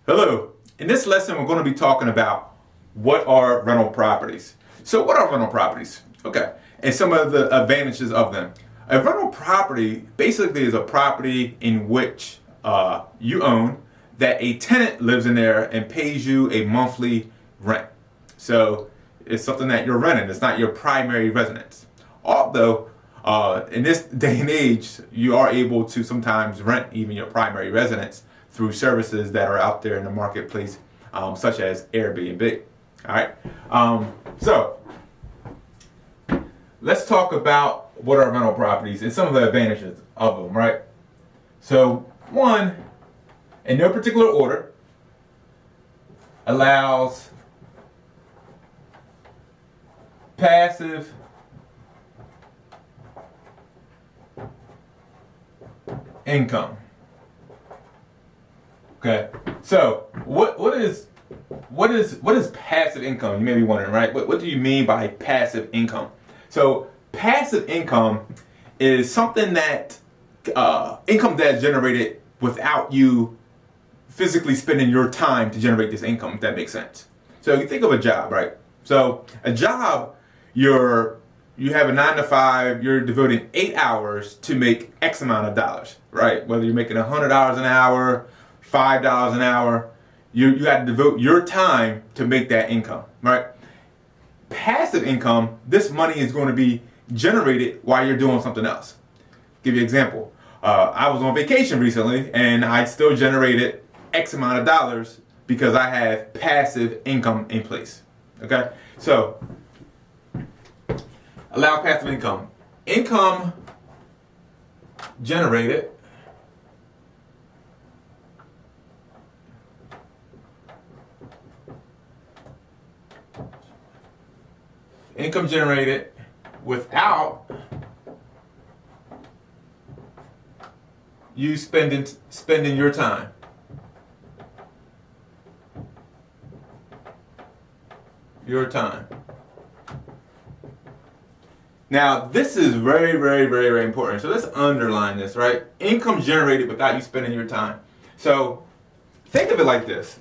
Hello. In this lesson, we're going to be talking about what are rental properties. So what are rental properties? Okay. And some of the advantages of them. A rental property basically is a property in which you own that a tenant lives in there and pays you a monthly rent. So it's something that you're renting. It's not your primary residence. Although in this day and age, you are able to sometimes rent even your primary residence through services that are out there in the marketplace, such as Airbnb. All right. So let's talk about what are rental properties and some of the advantages of them. Right. So one, in no particular order, allows passive income. Okay, so what is passive income? You may be wondering, right? What do you mean by passive income? So passive income is something that income that's generated without you physically spending your time to generate this income, if that makes sense. So you think of a job, right? So a job, you have a 9 to 5, you're devoting 8 hours to make X amount of dollars, right? Whether you're making $100 an hour, $5 an hour, you got to devote your time to make that income, right? Passive income, this money is going to be generated while you're doing something else. Give you an example. I was on vacation recently and I still generated X amount of dollars because I have passive income in place. Okay? So, allow passive income. Income generated without you spending your time. Your time. Now, this is very, very, very, very important. So let's underline this, right? Income generated without you spending your time. So think of it like this.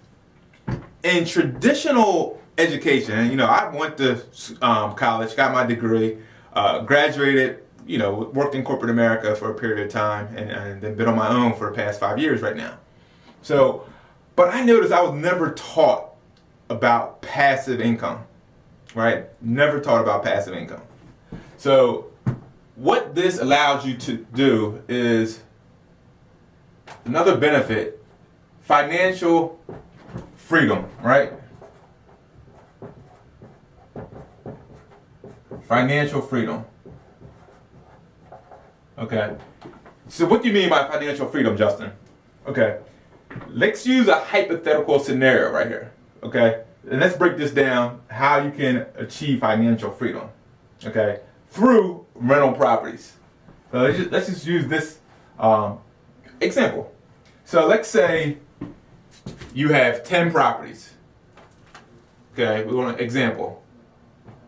In traditional education, I went to college, got my degree, graduated, worked in corporate America for a period of time, and then been on my own for the past 5 years right now. So, but I noticed I was never taught about passive income, right? Never taught about passive income. So what this allows you to do is another benefit, financial freedom, right? Financial freedom. Okay. So what do you mean by financial freedom, Justin? Okay. Let's use a hypothetical scenario right here. Okay. And let's break this down, how you can achieve financial freedom. Okay. Through rental properties. So let's just use this example. So let's say you have 10 properties. Okay. We want an example.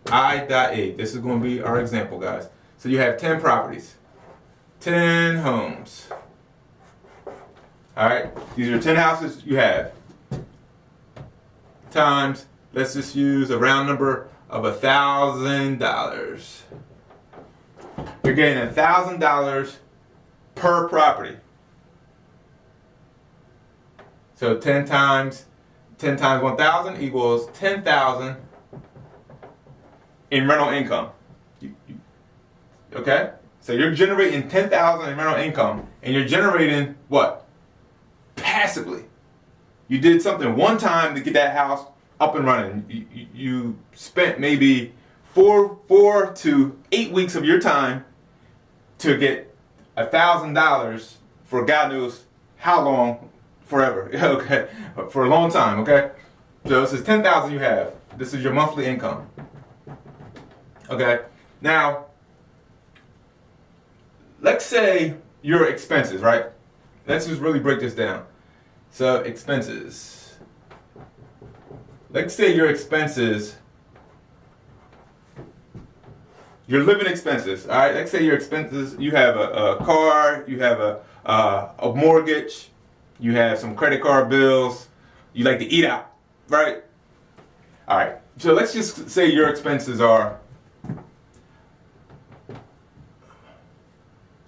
I.A. This is going to be our example, guys. So you have 10 properties, 10 homes. All right, these are 10 houses you have. Times, let's just use a round number of $1,000. You're getting $1,000 per property. So 10 times 1,000 equals 10,000 in rental income. Okay? So you're generating 10,000 in rental income, and you're generating what? Passively. You did something one time to get that house up and running. You spent maybe 4 to 8 weeks of your time to get $1,000 for God knows how long, forever. Okay? For a long time, okay? So this is 10,000 you have. This is your monthly income. Okay, now, let's say your expenses, right? Let's just really break this down. So, expenses. Let's say your expenses, your living expenses, all right? Let's say your expenses, you have a car, you have a mortgage, you have some credit card bills, You like to eat out, right? All right. So let's just say your expenses are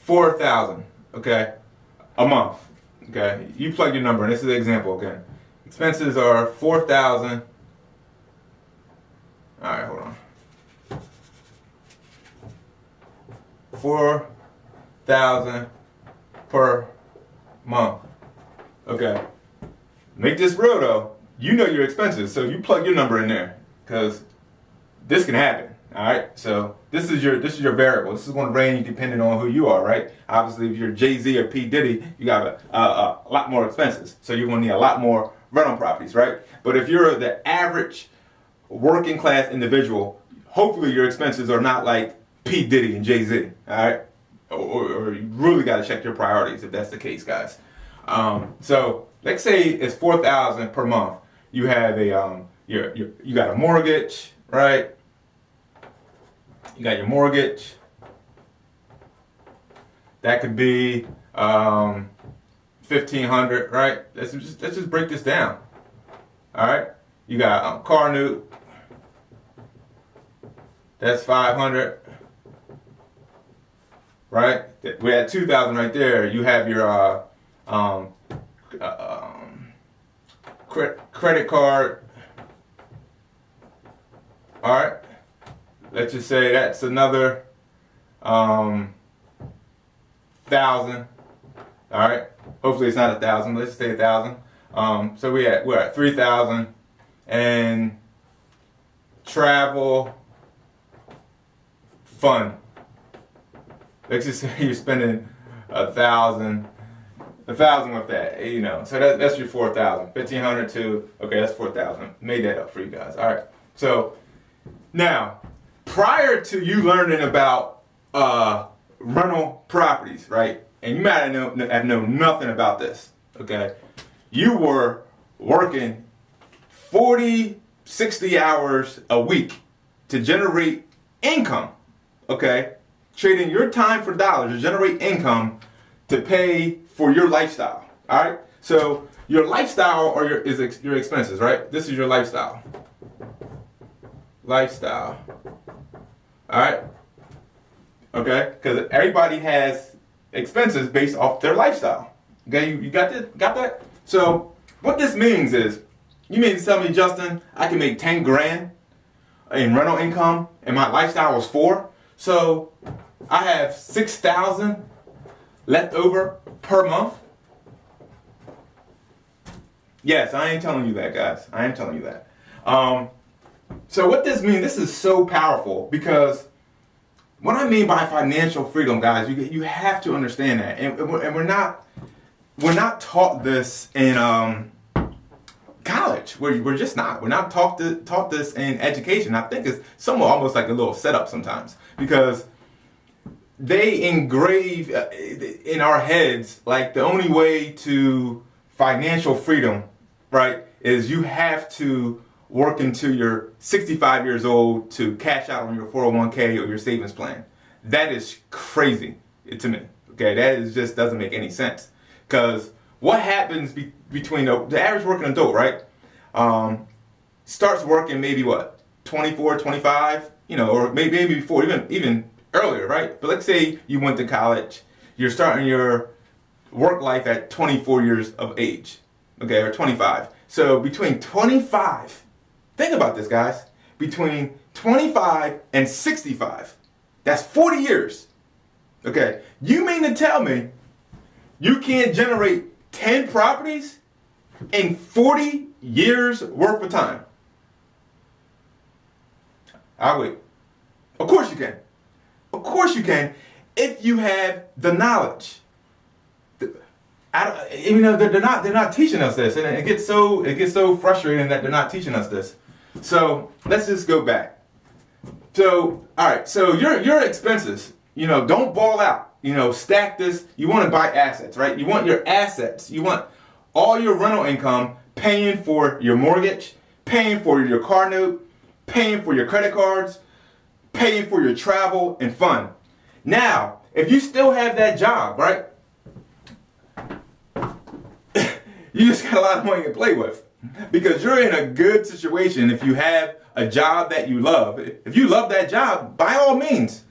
$4,000, okay, a month. Okay, you plug your number in. This is the example. Okay, expenses are $4,000. All right, hold on. 4,000 per month. Okay. Make this real though. You know your expenses, so you plug your number in there because this can happen. All right. So this is your variable. This is going to range depending on who you are, right? Obviously, if you're Jay-Z or P. Diddy, you got a lot more expenses, so you're going to need a lot more rental properties, right? But if you're the average working class individual, hopefully your expenses are not like P. Diddy and Jay-Z, all right? Or you really got to check your priorities if that's the case, guys. So let's say it's $4,000 per month. You have a you got a mortgage, right? You got your mortgage. That could be $1,500, right? Let's just break this down. All right. You got car note. That's $500, right? We're at $2,000 right there. You have your credit card. All right. Let's just say that's another $1,000. All right. Hopefully it's not 1,000. Let's say 1,000. So we're at 3,000, and travel, fun. Let's just say you're spending 1,000 with that, you know. So that's your 4,000. 1,500 to, okay, that's 4,000. Made that up for you guys. All right. So now, prior to you learning about rental properties, right? And you might have known nothing about this, okay? You were working 40, 60 hours a week to generate income, okay? Trading your time for dollars to generate income to pay for your lifestyle, all right? So your lifestyle is your expenses, right? This is your lifestyle. Lifestyle. All right? Okay? Because everybody has expenses based off their lifestyle. Okay? You got that? So what this means is, you mean to tell me, Justin, I can make 10 grand in rental income and my lifestyle was 4? So I have 6,000 left over per month? Yes, I ain't telling you that, guys. I am telling you that. So what this means, this is so powerful, because what I mean by financial freedom, guys, you have to understand that, and we're not taught this in college. We're just not. We're not taught this in education. I think it's somewhat almost like a little setup sometimes, because they engrave in our heads like the only way to financial freedom, right, is you have to work until you're 65 years old to cash out on your 401k or your savings plan. That is crazy to me. Okay, that just doesn't make any sense. Because what happens between the average working adult, right, starts working maybe 24, 25, or maybe before, even earlier, right? But let's say you went to college, you're starting your work life at 24 years of age, okay, or 25. So between 25, think about this, guys, between 25 and 65, that's 40 years, okay? You mean to tell me you can't generate 10 properties in 40 years worth of time? I'll wait. Of course you can. Of course you can, if you have the knowledge. They're not teaching us this, and it gets so frustrating that they're not teaching us this. So let's just go back. So all right, so your expenses, don't ball out. Stack this. You want to buy assets, right? You want your assets. You want all your rental income paying for your mortgage, paying for your car note, paying for your credit cards, paying for your travel and fun. Now, if you still have that job, right? You just got a lot of money to play with. Because you're in a good situation if you have a job that you love. If you love that job, by all means,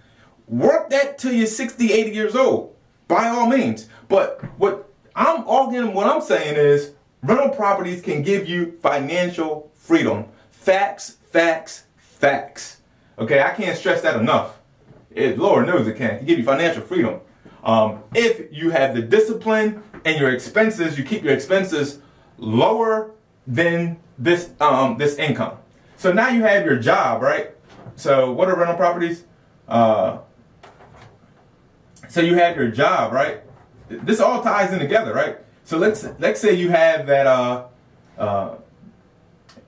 work that till you're 60, 80 years old. By all means. But what I'm saying is rental properties can give you financial freedom. Facts, facts, facts. Okay, I can't stress that enough. Lord knows it can. It can give you financial freedom. If you have the discipline and your expenses, you keep your expenses lower than this income. So now you have your job, right? So what are rental properties? So you have your job, right? This all ties in together, right? So let's say you have that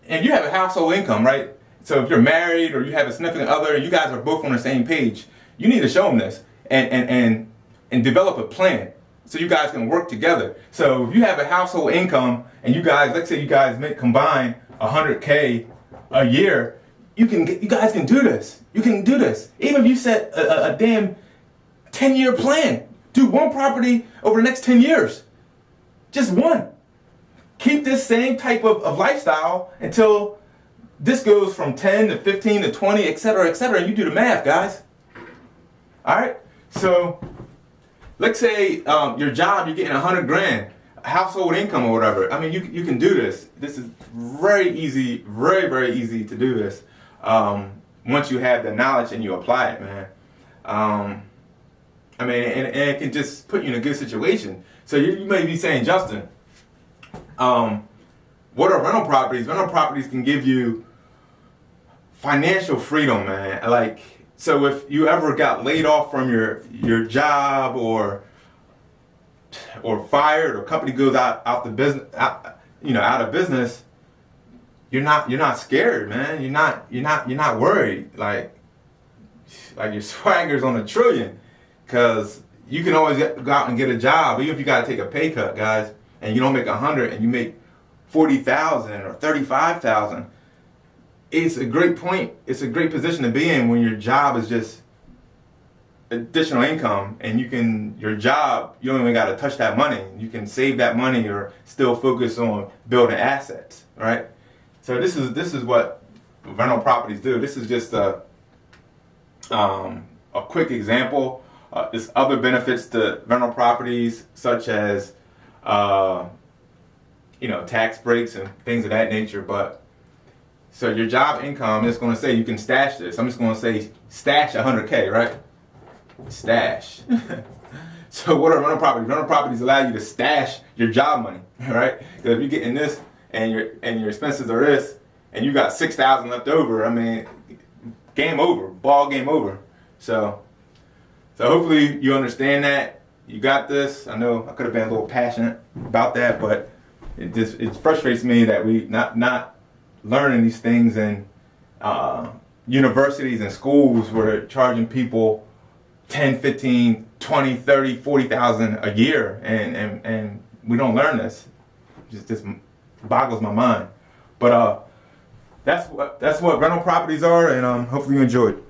and you have a household income, right? So if you're married or you have a significant other, you guys are both on the same page. You need to show them this and develop a plan so you guys can work together. So if you have a household income and you guys, let's say you guys make combined $100K a year, you guys can do this. You can do this. Even if you set a damn 10-year plan, do one property over the next 10 years. Just one. Keep this same type of lifestyle until this goes from 10 to 15 to 20, etc., and you do the math, guys. All right? So let's say your job, you're getting 100 grand, household income or whatever. I mean, you can do this. This is very easy, very, very easy to do this once you have the knowledge and you apply it, man. I mean, and it can just put you in a good situation. So you may be saying, Justin, what are rental properties? Rental properties can give you financial freedom, man. Like, so if you ever got laid off from your job or fired, or company goes out of business, you're not scared, man. You're not worried. Like your swagger's on a trillion, because you can always go out and get a job, even if you got to take a pay cut, guys, and you don't make 100 and you make 40,000 or 35,000. It's a great point. It's a great position to be in when your job is just additional income, and your job, you don't even got to touch that money. You can save that money or still focus on building assets, right? So this is what rental properties do. This is just a quick example. There's other benefits to rental properties, such as tax breaks and things of that nature. But so your job income is going to say you can stash this. I'm just going to say stash 100K, right? Stash. So what are rental properties? Rental properties allow you to stash your job money, right? Because if you're getting this and your expenses are this, and you got 6,000 left over, I mean, game over, ball game over. So hopefully you understand that. You got this. I know I could have been a little passionate about that, but it frustrates me that we not learning these things in universities and schools where they're charging people 10, 15, 20, 30, 40,000 a year, and we don't learn this. It just boggles my mind. But that's what rental properties are, and hopefully you enjoyed.